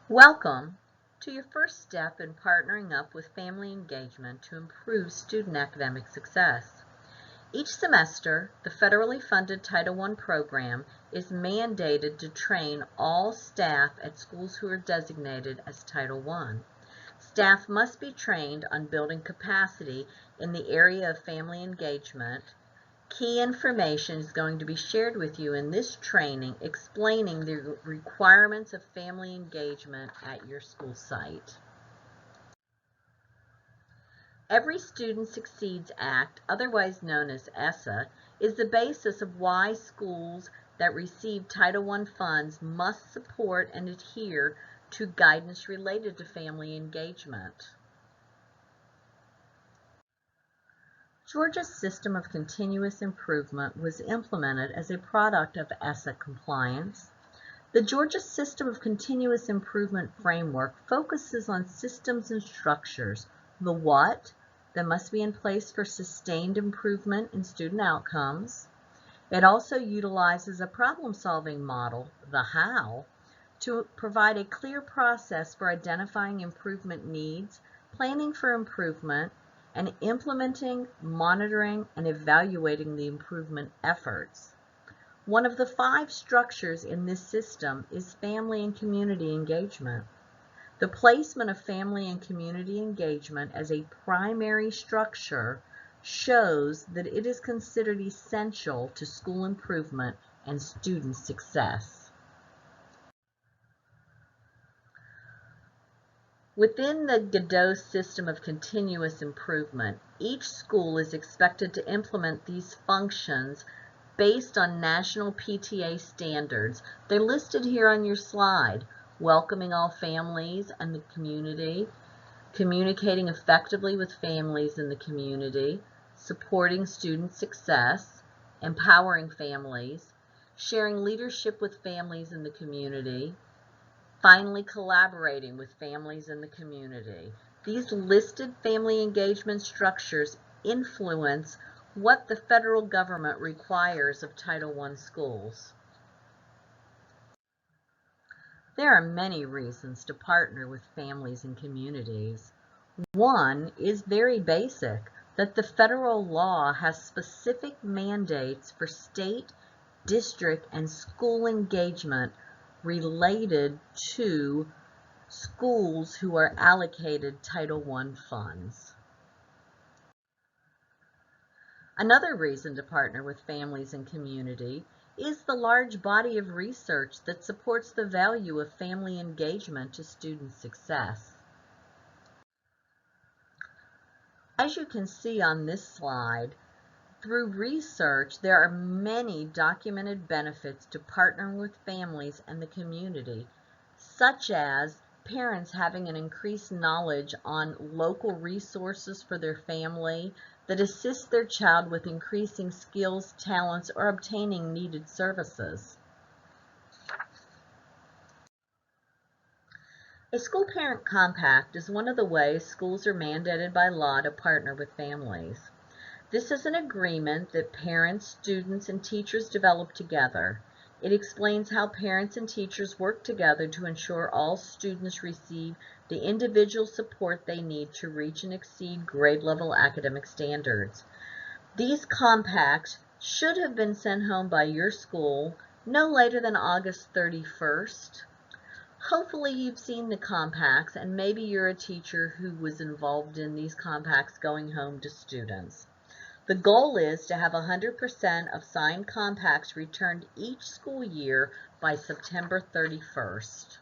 Welcome to your first step in partnering up with family engagement to improve student academic success. Each semester, the federally funded Title I program is mandated to train all staff at schools who are designated as Title I. Staff must be trained on building capacity in the area of family engagement. Key information is going to be shared with you in this training explaining the requirements of family engagement at your school site. Every Student Succeeds Act, otherwise known as ESSA, is the basis of why schools that receive Title I funds must support and adhere to guidance related to family engagement. Georgia's system of continuous improvement was implemented as a product of ESSA compliance. The Georgia System of Continuous Improvement framework focuses on systems and structures, the what, that must be in place for sustained improvement in student outcomes. It also utilizes a problem-solving model, the how, to provide a clear process for identifying improvement needs, planning for improvement, and implementing, monitoring, and evaluating the improvement efforts. One of the 5 structures in this system is family and community engagement. The placement of family and community engagement as a primary structure shows that it is considered essential to school improvement and student success. Within the Godot system of continuous improvement, each school is expected to implement these functions based on national PTA standards. They're listed here on your slide: welcoming all families and the community, communicating effectively with families in the community, supporting student success, empowering families, sharing leadership with families in the community, finally collaborating with families in the community. These listed family engagement structures influence what the federal government requires of Title I schools. There are many reasons to partner with families and communities. One is very basic, that the federal law has specific mandates for state, district, and school engagement related to schools who are allocated Title I funds. Another reason to partner with families and community is the large body of research that supports the value of family engagement to student success. As you can see on this slide, through research, there are many documented benefits to partnering with families and the community, such as parents having an increased knowledge on local resources for their family that assist their child with increasing skills, talents, or obtaining needed services. A school parent compact is one of the ways schools are mandated by law to partner with families. This is an agreement that parents, students, and teachers develop together. It explains how parents and teachers work together to ensure all students receive the individual support they need to reach and exceed grade-level academic standards. These compacts should have been sent home by your school no later than August 31st. Hopefully you've seen the compacts, and maybe you're a teacher who was involved in these compacts going home to students. The goal is to have 100% of signed compacts returned each school year by September 31st.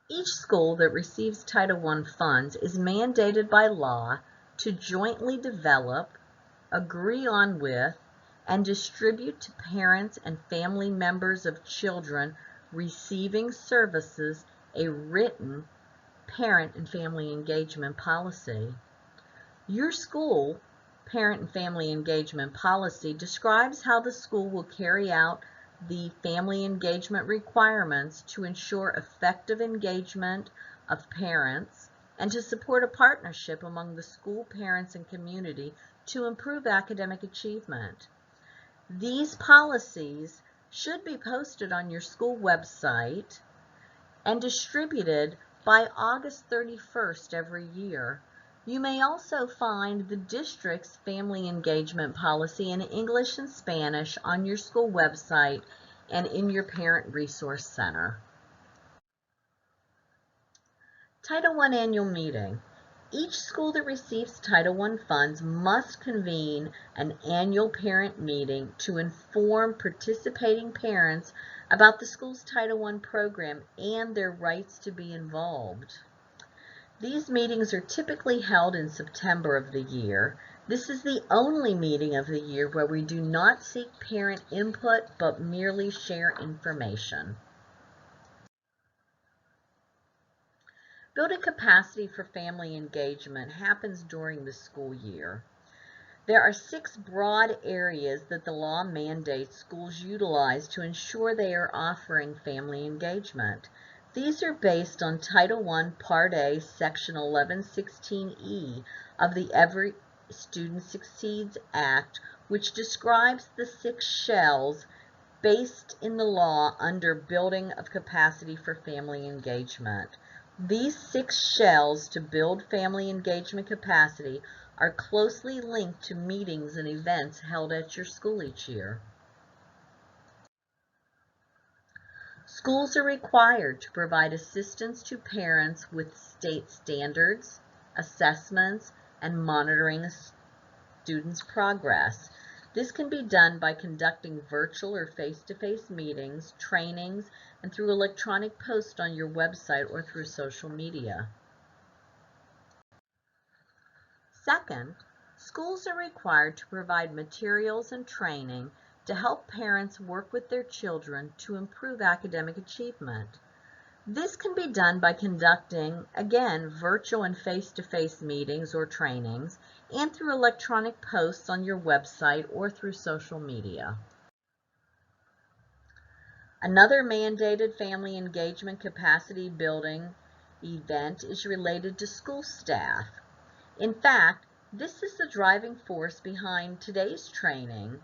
Each school that receives Title I funds is mandated by law to jointly develop, agree on with, and distribute to parents and family members of children receiving services a written parent and family engagement policy. Your school parent and family engagement policy describes how the school will carry out the family engagement requirements to ensure effective engagement of parents and to support a partnership among the school parents and community to improve academic achievement. These policies should be posted on your school website and distributed by August 31st every year. You may also find the district's family engagement policy in English and Spanish on your school website and in your Parent Resource Center. Title I Annual Meeting. Each school that receives Title I funds must convene an annual parent meeting to inform participating parents about the school's Title I program and their rights to be involved. These meetings are typically held in September of the year. This is the only meeting of the year where we do not seek parent input but merely share information. Building capacity for family engagement happens during the school year. There are 6 broad areas that the law mandates schools utilize to ensure they are offering family engagement. These are based on Title I, Part A, Section 1116E of the Every Student Succeeds Act, which describes the 6 shells based in the law under Building of Capacity for Family Engagement. These 6 shells to build family engagement capacity are closely linked to meetings and events held at your school each year. Schools are required to provide assistance to parents with state standards, assessments, and monitoring a student's progress. This can be done by conducting virtual or face-to-face meetings, trainings, and through electronic posts on your website or through social media. Second, schools are required to provide materials and training to help parents work with their children to improve academic achievement. This can be done by conducting, again, virtual and face-to-face meetings or trainings, and through electronic posts on your website or through social media. Another mandated family engagement capacity building event is related to school staff. In fact, this is the driving force behind today's training.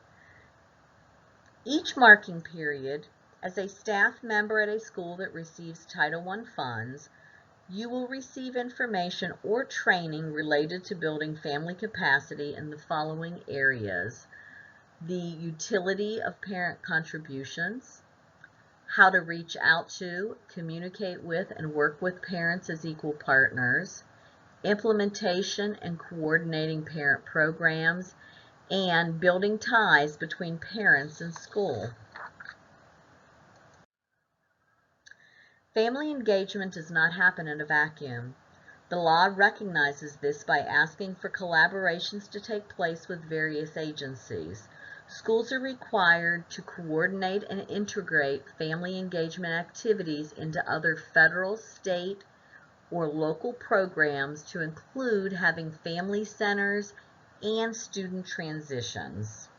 Each marking period, as a staff member at a school that receives Title I funds, you will receive information or training related to building family capacity in the following areas: the utility of parent contributions, how to reach out to, communicate with, and work with parents as equal partners, implementation and coordinating parent programs, and building ties between parents and school. Family engagement does not happen in a vacuum. The law recognizes this by asking for collaborations to take place with various agencies. Schools are required to coordinate and integrate family engagement activities into other federal, state, or local programs to include having family centers and student transitions.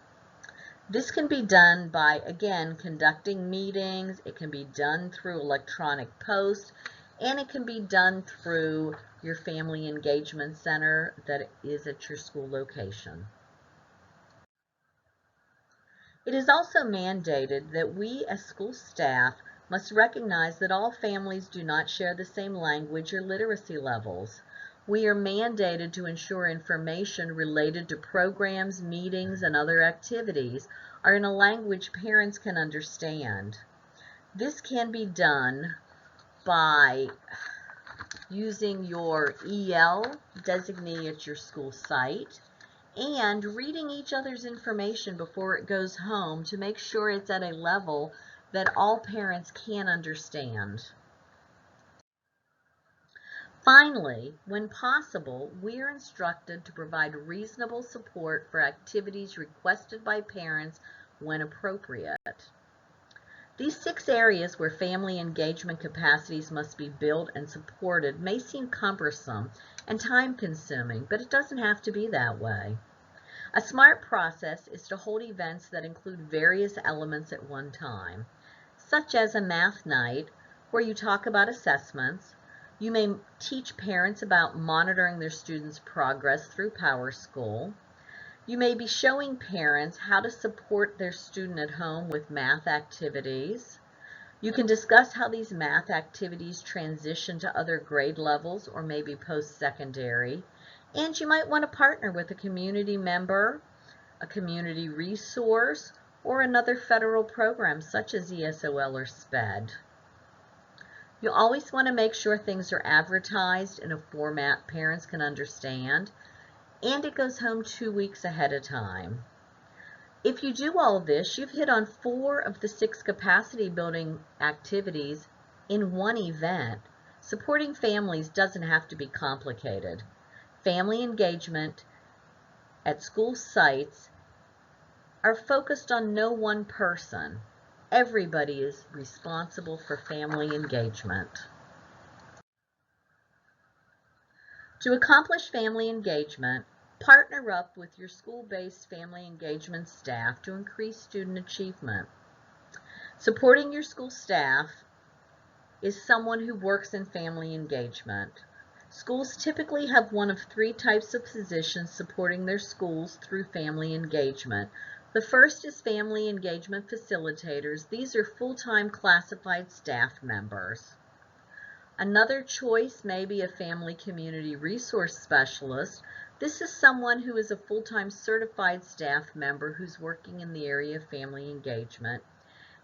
This can be done by, again, conducting meetings. It can be done through electronic posts, and it can be done through your family engagement center that is at your school location. It is also mandated that we as school staff must recognize that all families do not share the same language or literacy levels. We are mandated to ensure information related to programs, meetings, and other activities are in a language parents can understand. This can be done by using your EL designee at your school site and reading each other's information before it goes home to make sure it's at a level that all parents can understand. Finally, when possible, we are instructed to provide reasonable support for activities requested by parents when appropriate. These 6 areas where family engagement capacities must be built and supported may seem cumbersome and time-consuming, but it doesn't have to be that way. A smart process is to hold events that include various elements at one time, such as a math night where you talk about assessments. You may teach parents about monitoring their students' progress through PowerSchool. You may be showing parents how to support their student at home with math activities. You can discuss how these math activities transition to other grade levels or maybe post-secondary. And you might want to partner with a community member, a community resource, or another federal program such as ESOL or SPED. You always want to make sure things are advertised in a format parents can understand, and it goes home 2 weeks ahead of time. If you do all this, you've hit on 4 of the 6 capacity building activities in one event. Supporting families doesn't have to be complicated. Family engagement at school sites are focused on no one person. Everybody is responsible for family engagement. To accomplish family engagement, partner up with your school-based family engagement staff to increase student achievement. Supporting your school staff is someone who works in family engagement. Schools typically have one of 3 types of positions supporting their schools through family engagement. The first is family engagement facilitators. These are full-time classified staff members. Another choice may be a family community resource specialist. This is someone who is a full-time certified staff member who's working in the area of family engagement.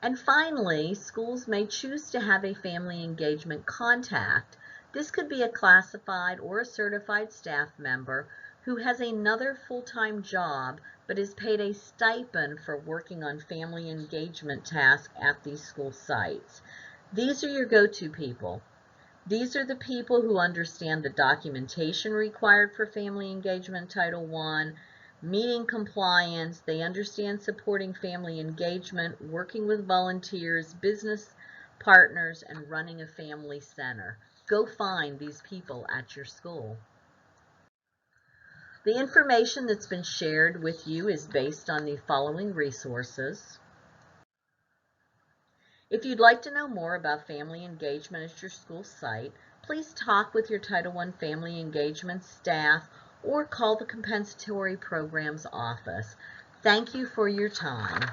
And finally, schools may choose to have a family engagement contact. This could be a classified or a certified staff member who has another full-time job but is paid a stipend for working on family engagement tasks at these school sites. These are your go-to people. These are the people who understand the documentation required for family engagement Title I, meeting compliance, they understand supporting family engagement, working with volunteers, business partners, and running a family center. Go find these people at your school. The information that's been shared with you is based on the following resources. If you'd like to know more about family engagement at your school site, please talk with your Title I family engagement staff or call the compensatory programs office. Thank you for your time.